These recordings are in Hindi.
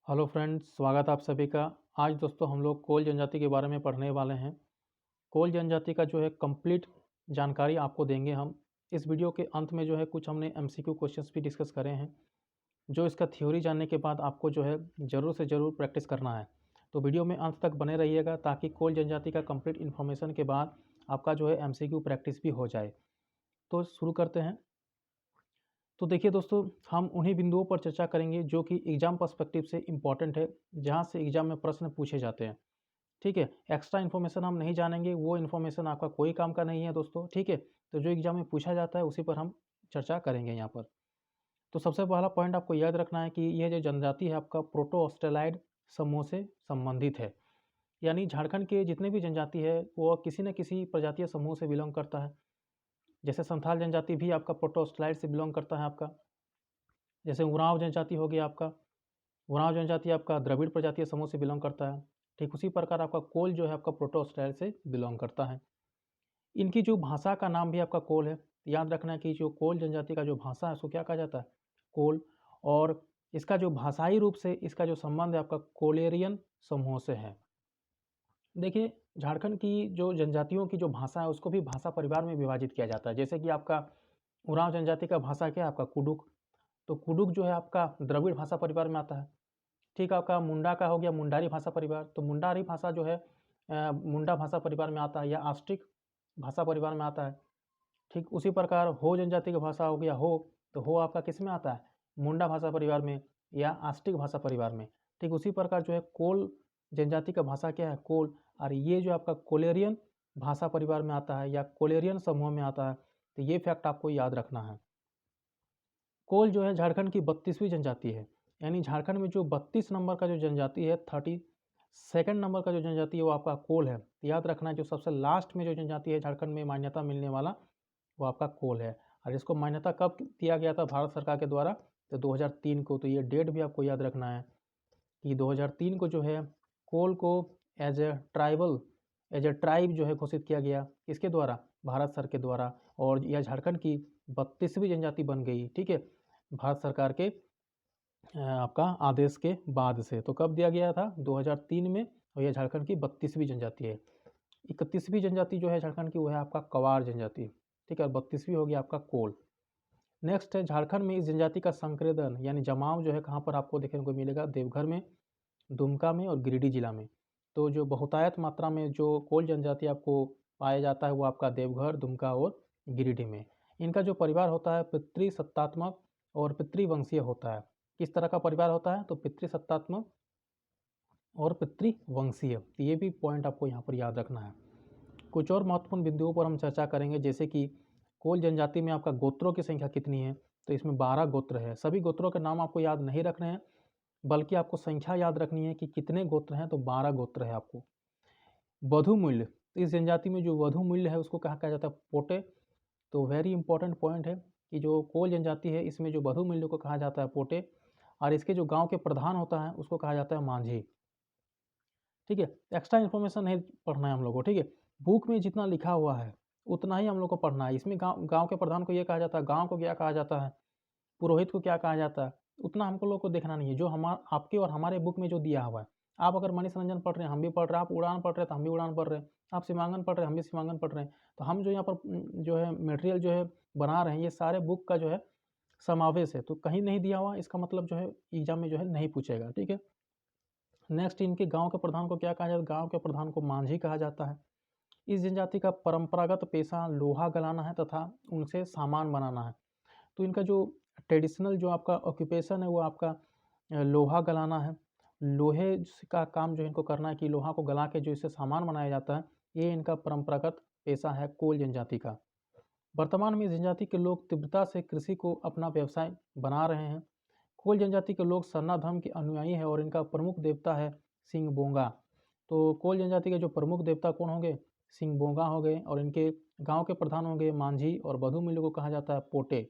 हेलो फ्रेंड्स, स्वागत है आप सभी का। आज दोस्तों हम लोग कोल जनजाति के बारे में पढ़ने वाले हैं। कोल जनजाति का जो है कंप्लीट जानकारी आपको देंगे हम। इस वीडियो के अंत में जो है कुछ हमने एमसीक्यू क्वेश्चंस भी डिस्कस करे हैं, जो इसका थ्योरी जानने के बाद आपको जो है ज़रूर से ज़रूर प्रैक्टिस करना है। तो वीडियो में अंत तक बने रहिएगा ताकि कोल जनजाति का कंप्लीट इन्फॉर्मेशन के बाद आपका जो है एमसीक्यू प्रैक्टिस भी हो जाए। तो शुरू करते हैं। तो देखिए दोस्तों, हम उन्हीं बिंदुओं पर चर्चा करेंगे जो कि एग्जाम पर्सपेक्टिव से इम्पॉर्टेंट है, जहाँ से एग्जाम में प्रश्न पूछे जाते हैं। ठीक है, एक्स्ट्रा इन्फॉर्मेशन हम नहीं जानेंगे, वो इन्फॉर्मेशन आपका कोई काम का नहीं है दोस्तों। ठीक है, तो जो एग्जाम में पूछा जाता है उसी पर हम चर्चा करेंगे यहाँ पर। तो सबसे पहला पॉइंट आपको याद रखना है कि यह जो जनजाति है आपका प्रोटो ऑस्ट्रेलाइड समूह से संबंधित है। यानी झारखंड के जितने भी जनजाति है वो किसी न किसी प्रजातीय समूह से बिलोंग करता है। जैसे संथाल जनजाति भी आपका प्रोटो ऑस्ट्रेलाइड से बिलोंग करता है आपका। जैसे उरांव जनजाति हो गया आपका, उरांव जनजाति आपका द्रविड़ प्रजातीय समूह से बिलोंग करता है। ठीक उसी प्रकार आपका कोल जो है आपका प्रोटो ऑस्ट्रेलाइड से बिलोंग करता है। इनकी जो भाषा का नाम भी आपका कोल है। याद रखना है कि जो कोल जनजाति का जो भाषा है उसको क्या कहा जाता है? कोल। और इसका जो भाषाई रूप से इसका जो संबंध है आपका कोलेरियन समूह से है। देखिए, झारखंड की जो जनजातियों की जो भाषा है उसको भी भाषा परिवार में विभाजित किया जाता है। जैसे कि आपका उरांव जनजाति का भाषा क्या है? आपका कुडुक। तो कुडुक जो है आपका द्रविड़ भाषा परिवार में आता है। ठीक, आपका मुंडा का हो गया मुंडारी भाषा परिवार। तो मुंडारी भाषा जो है मुंडा भाषा परिवार में आता है या आस्ट्रिक भाषा परिवार में आता है। ठीक उसी प्रकार हो जनजाति की भाषा हो गया हो, तो हो आपका किस में आता है? मुंडा भाषा परिवार में या आस्ट्रिक भाषा परिवार में। ठीक उसी प्रकार जो है कोल जनजाति का भाषा क्या है? कोल। और ये जो आपका कोलेरियन भाषा परिवार में आता है या कोलेरियन समूह में आता है। तो ये फैक्ट आपको याद रखना है। कोल जो है झारखंड की 32वीं जनजाति है। यानी झारखंड में जो 32 नंबर का जो जनजाति है, 32nd नंबर का जो जनजाति है वो आपका कोल है। तो याद रखना है जो सबसे लास्ट में जो जनजाति है झारखंड में मान्यता मिलने वाला वो आपका कोल है। और इसको मान्यता कब दिया गया था भारत सरकार के द्वारा? तो 2003 को। तो ये डेट भी आपको याद रखना है कि 2003 को जो है कोल को एज ए ट्राइब जो है घोषित किया गया। किसके द्वारा? भारत सरकार के द्वारा। और यह झारखंड की 32वीं जनजाति बन गई। ठीक है, भारत सरकार के आपका आदेश के बाद से। तो कब दिया गया था? 2003 में। और यह झारखंड की 32वीं जनजाति है। 31वीं जनजाति जो है झारखंड की वो है आपका कवार जनजाति। ठीक है, और 32वीं होगी आपका कोल। नेक्स्ट है झारखंड में इस जनजाति का संकृदन यानी जमाव जो है कहाँ पर आपको देखने को मिलेगा? देवघर में, दुमका में और गिरिडीह जिला में। तो जो बहुतायत मात्रा में जो कोल जनजाति आपको पाया जाता है वो आपका देवघर, दुमका और गिरिडीह में। इनका जो परिवार होता है पितृसत्तात्मक और पितृवंशीय होता है। किस तरह का परिवार होता है? तो पितृसत्तात्मक और पितृवंशीय। तो ये भी पॉइंट आपको यहाँ पर याद रखना है। कुछ और महत्वपूर्ण बिंदुओं पर हम चर्चा करेंगे, जैसे कि कोल जनजाति में आपका गोत्रों की संख्या कितनी है? तो इसमें 12 गोत्र है। सभी गोत्रों के नाम आपको याद नहीं रखने हैं, बल्कि आपको संख्या याद रखनी है कि कितने गोत्र हैं। तो 12 गोत्र है आपको। वधु मूल्य, इस जनजाति में जो वधु मूल्य है उसको कहा जाता है? पोटे। तो वेरी इंपॉर्टेंट पॉइंट है कि जो कोल जनजाति है इसमें जो वधु मूल्य को कहा जाता है पोटे। और इसके जो गांव के प्रधान होता है उसको कहा जाता है मांझी। ठीक है, एक्स्ट्रा इन्फॉर्मेशन नहीं पढ़ना है हम लोग को। ठीक है, बुक में जितना लिखा हुआ है उतना ही हम लोग को पढ़ना है। इसमें गांव के प्रधान को ये कहा जाता है, गांव को क्या कहा जाता है, पुरोहित को क्या कहा जाता है, उतना हमको लोग को देखना नहीं है। जो आपके और हमारे बुक में जो दिया हुआ है, आप अगर मनीष रंजन पढ़ रहे हैं हम भी पढ़ रहे हैं, आप उड़ान पढ़ रहे हैं तो हम भी उड़ान पढ़ रहे हैं, आप सीमांकन पढ़ रहे हैं हम भी सीमांकन पढ़ रहे हैं। तो हम जो यहाँ पर जो है मटेरियल जो है बना रहे हैं ये सारे बुक का जो है समावेश है। तो कहीं नहीं दिया हुआ इसका मतलब जो है एग्जाम में जो है नहीं पूछेगा। ठीक है, नेक्स्ट इनके गांव के प्रधान को क्या कहा जाता है? गांव के प्रधान को मांझी कहा जाता है। इस जनजाति का परंपरागत पेशा लोहा गलाना है तथा उनसे सामान बनाना है। तो इनका जो ट्रेडिशनल जो आपका ऑक्यूपेशन है वो आपका लोहा गलाना है। लोहे का काम जो इनको करना है कि लोहा को गला के जो इससे सामान बनाया जाता है, ये इनका परंपरागत पेशा है कोल जनजाति का। वर्तमान में इस जनजाति के लोग तीव्रता से कृषि को अपना व्यवसाय बना रहे हैं। कोल जनजाति के लोग सरना धर्म के अनुयायी हैं और इनका प्रमुख देवता है सिंहबोंगा। तो कोल जनजाति के जो प्रमुख देवता कौन होंगे? सिंहबोंगा हो गए। और इनके गांव के प्रधान होंगे मांझी और वधु मूल्य को कहा जाता है पोटे।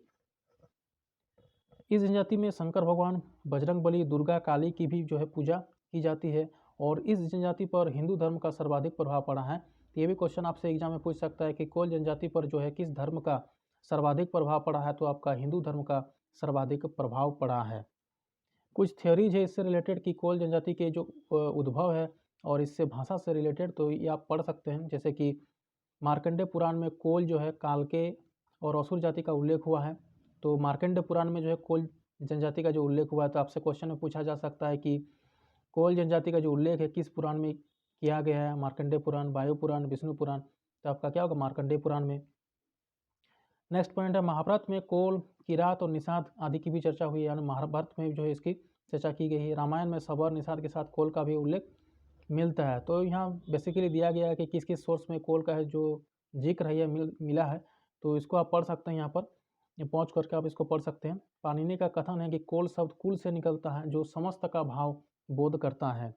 इस जनजाति में शंकर भगवान, बजरंग बली, दुर्गा, काली की भी जो है पूजा की जाती है। और इस जनजाति पर हिंदू धर्म का सर्वाधिक प्रभाव पड़ा है। तो ये भी क्वेश्चन आपसे एग्जाम में पूछ सकता है कि कोल जनजाति पर जो है किस धर्म का सर्वाधिक प्रभाव पड़ा है? तो आपका हिंदू धर्म का सर्वाधिक प्रभाव पड़ा है। कुछ थ्योरीज है इससे रिलेटेड कि कोल जनजाति के जो उद्भव है और इससे भाषा से रिलेटेड, तो ये आप पढ़ सकते हैं। जैसे कि मार्कंडेय पुराण में कोल जो है कालके और असुर जाति का उल्लेख हुआ है। तो मार्कंडेय पुराण में जो है कोल जनजाति का जो उल्लेख हुआ है, तो आपसे क्वेश्चन में पूछा जा सकता है कि कोल जनजाति का जो उल्लेख है किस पुराण में किया गया है, मार्कंडेय पुराण, वायु पुराण, विष्णु पुराण। तो आपका क्या होगा, मार्कंडेय पुराण में। नेक्स्ट पॉइंट है महाभारत में कोल, किरात और निषाद आदि की भी चर्चा हुई है, यानी महाभारत में जो है इसकी चर्चा की गई है। रामायण में सबर निषाद के साथ कोल का भी उल्लेख मिलता है। तो यहाँ बेसिकली दिया गया है कि किस किस सोर्स में कोल का है जो जिक्र है, मिला है। तो इसको आप पढ़ सकते हैं, यहाँ पर पहुँच करके आप इसको पढ़ सकते हैं। पाणिनि का कथन है कि कोल शब्द कुल से निकलता है जो समस्त का भाव बोध करता है।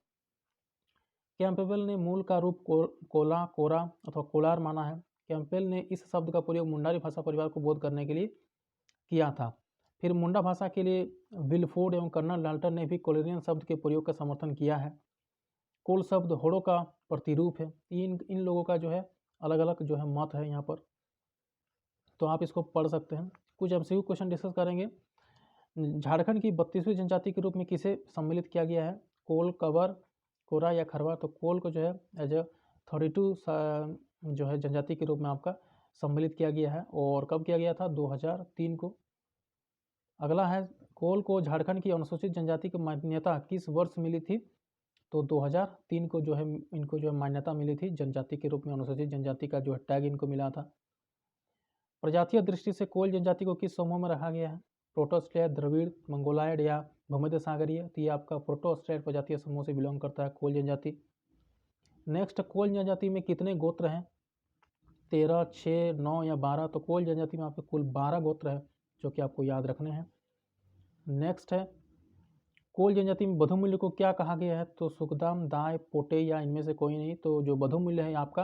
कैंपबेल ने मूल का रूप कोला, कोरा अथवा कोलार माना है। कैंपबेल ने इस शब्द का प्रयोग मुंडारी भाषा परिवार को बोध करने के लिए किया था। फिर मुंडा भाषा के लिए विलफोर्ड एवं कर्नल डाल्टन ने भी कोलेरियन शब्द के प्रयोग का समर्थन किया है। कोल शब्द होड़ो का प्रतिरूप है। इन लोगों का जो है अलग अलग जो है मत है यहाँ पर, तो आप इसको पढ़ सकते हैं। कुछ एमसीक्यू क्वेश्चन डिस्कस करेंगे। झारखंड की 32वीं जनजाति के रूप में किसे सम्मिलित किया गया है, कोल, कवर, कोरा या खरवा। तो कोल को जो है एज ए 32 जो है जनजाति के रूप में आपका सम्मिलित किया गया है। और कब किया गया था, 2003 को। अगला है कोल को झारखंड की अनुसूचित जनजाति की मान्यता किस वर्ष मिली थी। तो 2003 को जो है इनको जो है मान्यता मिली थी जनजाति के रूप में, अनुसूचित जनजाति का जो है टैग इनको मिला था। प्रजातीय दृष्टि से कोल जनजाति को किस समूह में रखा गया है, प्रोटोस्ट्रेट, द्रविड़, मंगोलायड या भूमध्य सागरीय। तो ये आपका प्रोटोस्ट्रेट प्रजातीय समूह से बिलोंग करता है कोल जनजाति। नेक्स्ट, कोल जनजाति में कितने गोत्र हैं, 13, 6, 9 या 12। तो कोल जनजाति में आपके कुल 12 गोत्र है जो कि आपको याद रखने हैं। नेक्स्ट है कोल जनजाति में बधुमूल्य को क्या कहा गया है। तो सुखदाम, दाय, पोटे या इनमें से कोई नहीं। तो जो बधुमूल्य है आपका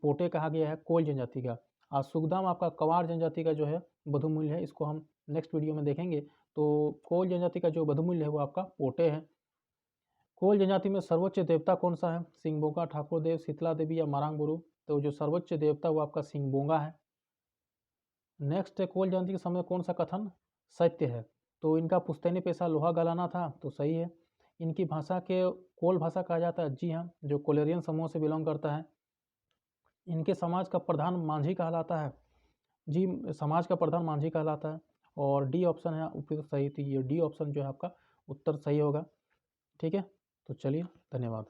पोटे कहा गया है कोल जनजाति का। और सुखदाम आपका कवार जनजाति का जो है बधुमूल्य है, इसको हम नेक्स्ट वीडियो में देखेंगे। तो कोल जनजाति का जो बधुमूल्य है वो आपका पोटे है। कोल जनजाति में सर्वोच्च देवता कौन सा है, सिंहबोंगा, ठाकुर देव, शीतला देवी या मारांग बुरु। तो जो सर्वोच्च देवता वो आपका सिंहबोंगा है। नेक्स्ट है कोल जनजाति के समय कौन सा कथन सत्य है। तो इनका पुश्तैनी पेशा लोहा गलाना था, तो सही है। इनकी भाषा के कोल भाषा कहा जाता है, जी हाँ, जो कोलेरियन समूह से बिलोंग करता है। इनके समाज का प्रधान मांझी कहलाता है, जी, समाज का प्रधान मांझी कहलाता है। और डी ऑप्शन है उत्तर सही, तो ये डी ऑप्शन जो है आपका उत्तर सही होगा। ठीक है, तो चलिए, धन्यवाद।